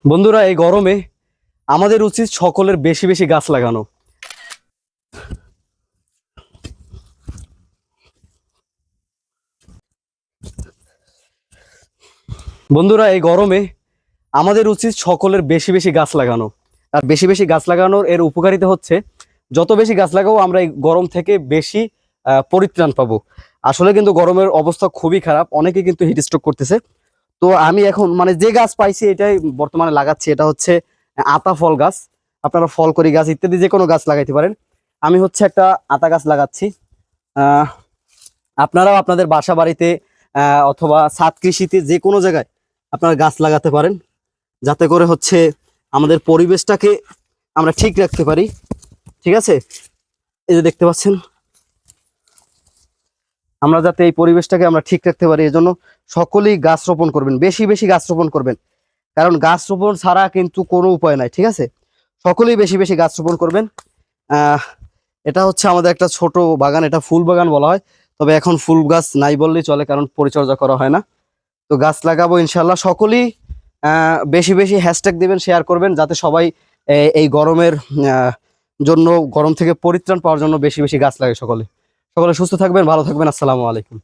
বন্ধুরা, এই গরমে আমাদের উচিত সকলের বেশি বেশি গাছ লাগানো। বন্ধুরা, এই গরমে আমাদের উচিত সকলের বেশি বেশি গাছ লাগানো। আর বেশি বেশি গাছ লাগানোর এর উপকারিতা হচ্ছে, যত বেশি গাছ লাগাবো আমরা এই গরম থেকে বেশি পরিত্রাণ পাবো। আসলে কিন্তু গরমের অবস্থা খুবই খারাপ, অনেকে কিন্তু হিট স্ট্রোক করতেছে। তো আমি এখন মানে যে গাছ পাইছি এটাই বর্তমানে লাগাচ্ছি। এটা হচ্ছে আতা ফল গাছ। আপনারা ফলকড়ি গাছ ইত্যাদি যে কোনো গাছ লাগাইতে পারেন। আমি হচ্ছে একটা আতা গাছ লাগাচ্ছি। আহ আপনারাও আপনাদের বাসা বাড়িতে অথবা ছাদ কৃষিতে যে কোনো জায়গায় আপনারা গাছ লাগাতে পারেন, যাতে করে হচ্ছে আমাদের পরিবেশটাকে আমরা ঠিক রাখতে পারি। ঠিক আছে, এই যে দেখতে পাচ্ছেন, আমরা যাতে এই পরিবেশটাকে আমরা ঠিক রাখতে পারি, এজন্য সকলেই গাছ রোপণ করবেন, বেশি বেশি গাছ রোপণ করবেন। কারণ গাছ রোপণ ছাড়া কিন্তু কোনো উপায় নাই। ঠিক আছে, সকলেই বেশি বেশি গাছ রোপণ করবেন। আহ এটা হচ্ছে আমাদের একটা ছোট বাগান, এটা ফুল বাগান বলা হয়। তবে এখন ফুল গাছ নাই বললেই চলে, কারণ পরিচর্যা করা হয় না। তো গাছ লাগাবো ইনশাল্লাহ। সকলেই বেশি বেশি হ্যাশট্যাগ দিবেন, শেয়ার করবেন, যাতে সবাই এই গরমের আহ, জন্য, গরম থেকে পরিত্রাণ পাওয়ার জন্য বেশি বেশি গাছ লাগে। সকলে সকলে সুস্থ থাকবেন, ভালো থাকবেন। আসসালামু আলাইকুম।